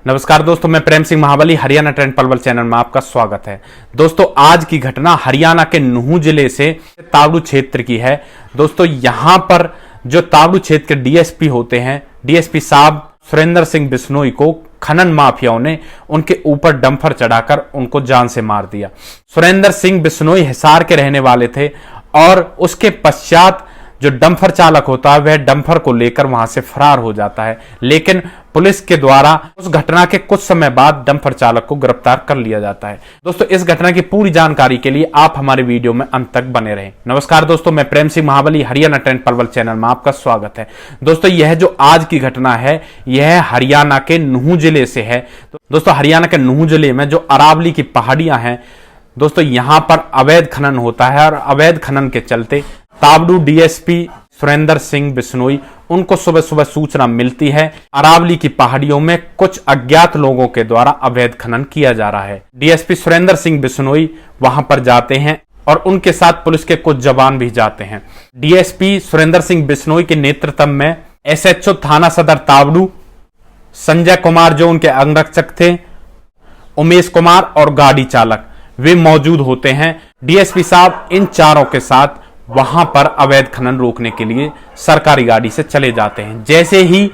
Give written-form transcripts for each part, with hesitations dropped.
नमस्कार दोस्तों, मैं प्रेम सिंह महाबली हरियाणा ट्रेंड पलवल चैनल में आपका स्वागत है। दोस्तों, आज की घटना हरियाणा के नूंह जिले से तावड़ू क्षेत्र की है। दोस्तों, यहां पर जो तावड़ू क्षेत्र के डीएसपी होते हैं, डीएसपी साहब सुरेंद्र सिंह बिश्नोई को खनन माफियाओं ने उनके ऊपर डंपर चढ़ाकर उनको जान से मार दिया। सुरेंद्र सिंह बिश्नोई हिसार के रहने वाले थे और उसके पश्चात जो डंपर चालक होता है वह डंपर को लेकर वहां से फरार हो जाता है, लेकिन पुलिस के द्वारा उस घटना के कुछ समय बाद डंपर चालक को गिरफ्तार कर लिया जाता है। दोस्तों, इस घटना की पूरी जानकारी के लिए आप हमारे वीडियो में अंत तक बने रहें। नमस्कार दोस्तों, मैं प्रेम सिंह महाबली हरियाणा ट्रेंड पलवल चैनल में आपका स्वागत है। दोस्तों, यह जो आज की घटना है यह हरियाणा के नूंह जिले से है। दोस्तों, हरियाणा के नूंह जिले में जो अरावली की पहाड़ियां हैं, दोस्तों यहां पर अवैध खनन होता है और अवैध खनन के चलते तावड़ू डीएसपी सुरेंद्र सिंह बिश्नोई उनको सुबह सुबह सूचना मिलती है अरावली की पहाड़ियों में कुछ अज्ञात लोगों के द्वारा अवैध खनन किया जा रहा है। डीएसपी सुरेंद्र सिंह बिश्नोई वहां पर जाते हैं और उनके साथ पुलिस के कुछ जवान भी जाते हैं। डीएसपी सुरेंद्र सिंह बिश्नोई के नेतृत्व में एसएचओ थाना सदर तावड़ू संजय कुमार जो उनके अंगरक्षक थे, उमेश कुमार और गाड़ी चालक वे मौजूद होते हैं। डीएसपी साहब इन चारों के साथ वहां पर अवैध खनन रोकने के लिए सरकारी गाड़ी से चले जाते हैं। जैसे ही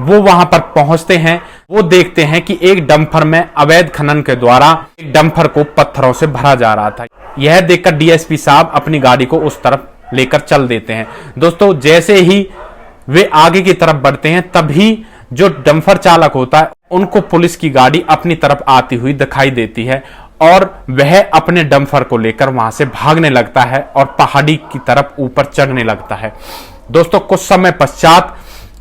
वो वहां पर पहुंचते हैं, वो देखते हैं कि एक डंपर में अवैध खनन के द्वारा एक डंपर को पत्थरों से भरा जा रहा था। यह देखकर डीएसपी साहब अपनी गाड़ी को उस तरफ लेकर चल देते हैं। दोस्तों, जैसे ही वे आगे की तरफ बढ़ते हैं तभी जो डंपर चालक होता है उनको पुलिस की गाड़ी अपनी तरफ आती हुई दिखाई देती है और वह अपने डंपर को लेकर वहां से भागने लगता है और पहाड़ी की तरफ ऊपर चढ़ने लगता है। दोस्तों, कुछ समय पश्चात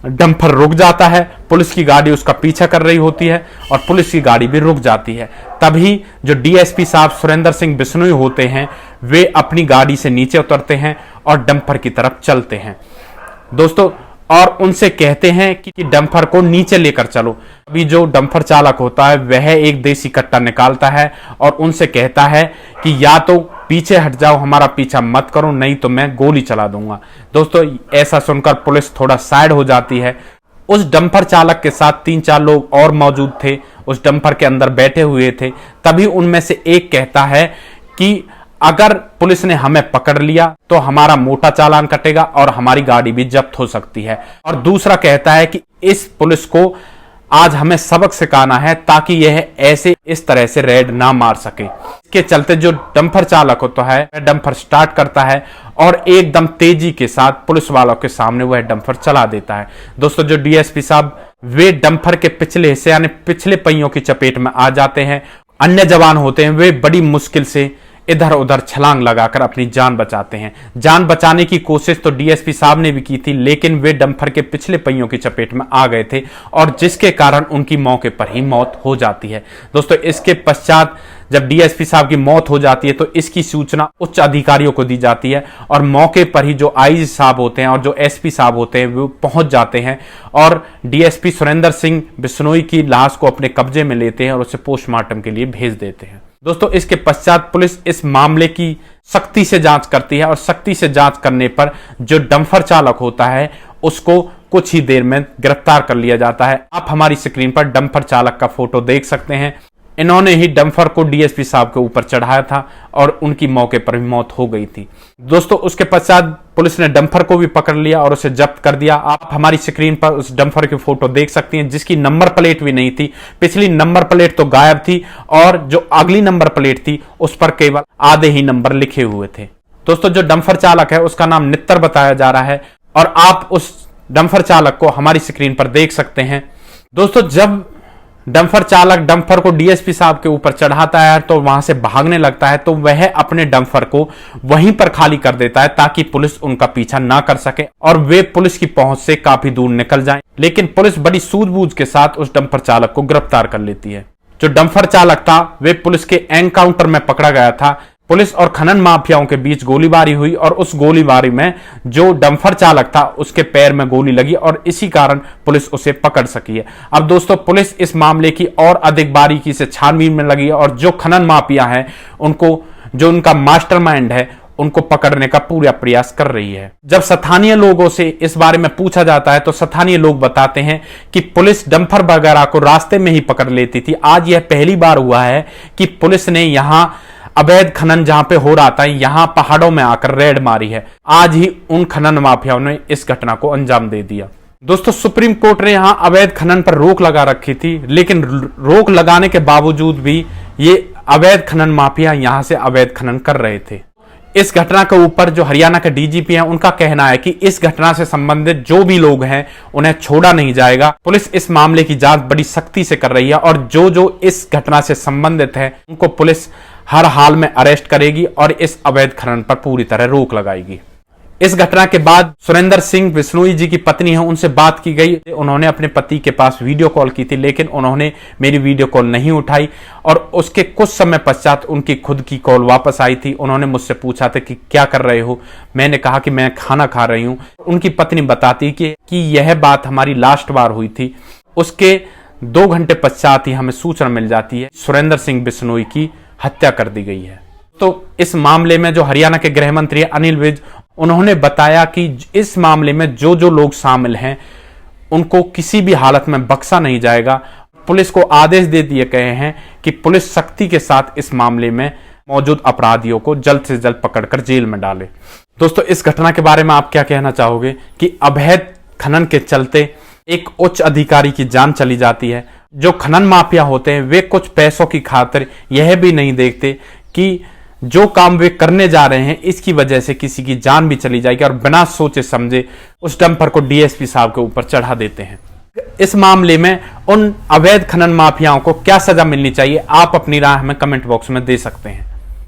डंपर रुक जाता है, पुलिस की गाड़ी उसका पीछा कर रही होती है और पुलिस की गाड़ी भी रुक जाती है। तभी जो डीएसपी साहब सुरेंद्र सिंह बिश्नोई होते हैं वे अपनी गाड़ी से नीचे उतरते हैं और डंपर की तरफ चलते हैं दोस्तों, और उनसे कहते हैं कि डंपर को नीचे लेकर चलो। अभी जो डंपर चालक होता है वह एक देसी कट्टा निकालता है और उनसे कहता है कि या तो पीछे हट जाओ, हमारा पीछा मत करो, नहीं तो मैं गोली चला दूंगा। दोस्तों, ऐसा सुनकर पुलिस थोड़ा साइड हो जाती है। उस डंपर चालक के साथ 3-4 लोग और मौजूद थे, उस डंपर के अंदर बैठे हुए थे। तभी उनमें से एक कहता है कि अगर पुलिस ने हमें पकड़ लिया तो हमारा मोटा चालान कटेगा और हमारी गाड़ी भी जब्त हो सकती है। और दूसरा कहता है कि इस पुलिस को आज हमें सबक सिखाना है ताकि यह ऐसे इस तरह से रेड ना मार सके। इसके चलते जो डंपर चालक होता है वह डंपर स्टार्ट करता है और एकदम तेजी के साथ पुलिस वालों के सामने वह डंपर चला देता है। दोस्तों, जो डीएसपी साहब वे डंपर के पिछले हिस्से यानी पिछले पहियों की चपेट में आ जाते हैं। अन्य जवान होते हैं वे बड़ी मुश्किल से इधर उधर छलांग लगाकर अपनी जान बचाते हैं। जान बचाने की कोशिश तो डीएसपी साहब ने भी की थी, लेकिन वे डंपर के पिछले पहियों की चपेट में आ गए थे और जिसके कारण उनकी मौके पर ही मौत हो जाती है। दोस्तों, इसके पश्चात जब डीएसपी साहब की मौत हो जाती है तो इसकी सूचना उच्च अधिकारियों को दी जाती है और मौके पर ही जो आईजी साहब होते हैं और जो एसपी साहब होते हैं वो पहुंच जाते हैं और डीएसपी सुरेंद्र सिंह बिश्नोई की लाश को अपने कब्जे में लेते हैं और उसे पोस्टमार्टम के लिए भेज देते हैं। दोस्तों, इसके पश्चात पुलिस इस मामले की सख्ती से जांच करती है और सख्ती से जांच करने पर जो डंपर चालक होता है उसको कुछ ही देर में गिरफ्तार कर लिया जाता है। आप हमारी स्क्रीन पर डंपर चालक का फोटो देख सकते हैं। इन्होंने ही डंपर को डीएसपी साहब के ऊपर चढ़ाया था और उनकी मौके पर भी मौत हो गई थी। दोस्तों, उसके पश्चात पुलिस ने डंपर को भी पकड़ लिया और उसे जब्त कर दिया। आप हमारी स्क्रीन पर उस डंपर की फोटो देख सकती हैं जिसकी नंबर प्लेट भी नहीं थी। पिछली नंबर प्लेट तो गायब थी और जो अगली नंबर प्लेट थी उस पर केवल आधे ही नंबर लिखे हुए थे। दोस्तों, जो डंपर चालक है उसका नाम नित्तर बताया जा रहा है और आप उस डंपर चालक को हमारी स्क्रीन पर देख सकते हैं। दोस्तों, जब डंपर चालक डंपर को डीएसपी साहब के ऊपर चढ़ाता है तो वहां से भागने लगता है, तो वह अपने डंपर को वहीं पर खाली कर देता है ताकि पुलिस उनका पीछा ना कर सके और वे पुलिस की पहुंच से काफी दूर निकल जाएं। लेकिन पुलिस बड़ी सूझबूझ के साथ उस डंपर चालक को गिरफ्तार कर लेती है। जो डंपर चालक था वे पुलिस के एनकाउंटर में पकड़ा गया था। पुलिस और खनन माफियाओं के बीच गोलीबारी हुई और उस गोलीबारी में जो डंपर चालक था उसके पैर में गोली लगी और इसी कारण पुलिस उसे पकड़ सकी है। अब दोस्तों, पुलिस इस मामले की और अधिक बारीकी से छानबीन में लगी है और जो खनन माफिया हैं उनको जो उनका मास्टरमाइंड है उनको पकड़ने का पूरा प्रयास कर रही है। जब स्थानीय लोगों से इस बारे में पूछा जाता है तो स्थानीय लोग बताते हैं कि पुलिस डंपर वगैरह को रास्ते में ही पकड़ लेती थी। आज यह पहली बार हुआ है कि पुलिस ने यहां अवैध खनन जहां पे हो रहा था, यहां पहाड़ों में आकर रेड मारी है। आज ही उन खनन माफियाओं ने इस घटना को अंजाम दे दिया। दोस्तों, सुप्रीम कोर्ट ने यहां अवैध खनन पर रोक लगा रखी थी, लेकिन रोक लगाने के बावजूद भी ये अवैध खनन माफिया यहां से अवैध खनन कर रहे थे। इस घटना के ऊपर जो हरियाणा के डीजीपी हैं, उनका कहना है कि इस घटना से संबंधित जो भी लोग हैं उन्हें छोड़ा नहीं जाएगा। पुलिस इस मामले की जांच बड़ी सख्ती से कर रही है और जो जो इस घटना से संबंधित है उनको पुलिस हर हाल में अरेस्ट करेगी और इस अवैध खनन पर पूरी तरह रोक लगाएगी। इस घटना के बाद सुरेंद्र सिंह बिश्नोई जी की पत्नी है, उनसे बात की गई। उन्होंने अपने पति के पास वीडियो कॉल की थी, लेकिन उन्होंने मेरी वीडियो कॉल नहीं उठाई और उसके कुछ समय पश्चात उनकी खुद की कॉल वापस आई थी। उन्होंने मुझसे पूछा था कि क्या कर रहे हो। मैंने कहा कि मैं खाना खा रही हूं। उनकी पत्नी बताती कि यह बात हमारी लास्ट बार हुई थी। उसके 2 घंटे पश्चात ही हमें सूचना मिल जाती है सुरेंद्र सिंह बिश्नोई की हत्या कर दी गई है। तो इस मामले में जो हरियाणा के गृह मंत्री अनिल विज, उन्होंने बताया कि इस मामले में जो जो लोग शामिल हैं उनको किसी भी हालत में बख्शा नहीं जाएगा। पुलिस को आदेश दे दिए गए हैं कि पुलिस सख्ती के साथ इस मामले में मौजूद अपराधियों को जल्द से जल्द पकड़कर जेल में डाले। दोस्तों, इस घटना के बारे में आप क्या कहना चाहोगे कि अवैध खनन के चलते एक उच्च अधिकारी की जान चली जाती है। जो खनन माफिया होते हैं वे कुछ पैसों की खातिर यह भी नहीं देखते कि जो काम वे करने जा रहे हैं इसकी वजह से किसी की जान भी चली जाएगी, और बिना सोचे समझे उस डंपर को डीएसपी साहब के ऊपर चढ़ा देते हैं। इस मामले में उन अवैध खनन माफियाओं को क्या सजा मिलनी चाहिए, आप अपनी राय हमें कमेंट बॉक्स में दे सकते हैं।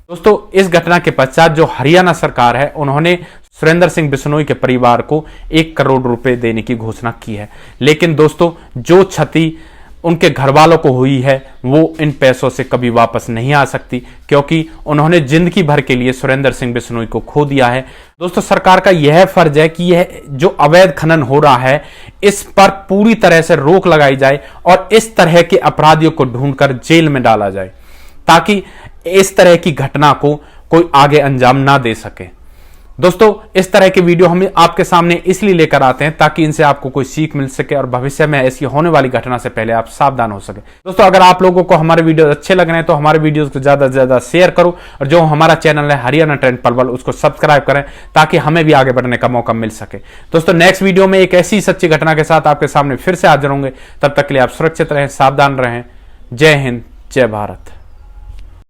दोस्तों, इस घटना के पश्चात जो हरियाणा सरकार है उन्होंने सुरेंद्र सिंह बिश्नोई के परिवार को 1 करोड़ रुपए देने की घोषणा की है। लेकिन दोस्तों, जो क्षति उनके घर वालों को हुई है वो इन पैसों से कभी वापस नहीं आ सकती, क्योंकि उन्होंने जिंदगी भर के लिए सुरेंद्र सिंह बिश्नोई को खो दिया है। दोस्तों, सरकार का यह फर्ज है कि यह जो अवैध खनन हो रहा है इस पर पूरी तरह से रोक लगाई जाए और इस तरह के अपराधियों को ढूंढकर जेल में डाला जाए, ताकि इस तरह की घटना को कोई आगे अंजाम ना दे सके। दोस्तों, इस तरह के वीडियो हम आपके सामने इसलिए लेकर आते हैं ताकि इनसे आपको कोई सीख मिल सके और भविष्य में ऐसी होने वाली घटना से पहले आप सावधान हो सके। दोस्तों, अगर आप लोगों को हमारे वीडियो अच्छे लग रहे हैं तो हमारे वीडियोस को ज्यादा से ज्यादा शेयर करो और जो हमारा चैनल है हरियाणा ट्रेंड पलवल उसको सब्सक्राइब करें ताकि हमें भी आगे बढ़ने का मौका मिल सके। दोस्तों, नेक्स्ट वीडियो में एक ऐसी सच्ची घटना के साथ आपके सामने फिर से हाजिर होंगे। तब तक के लिए आप सुरक्षित रहें, सावधान रहें। जय हिंद, जय भारत।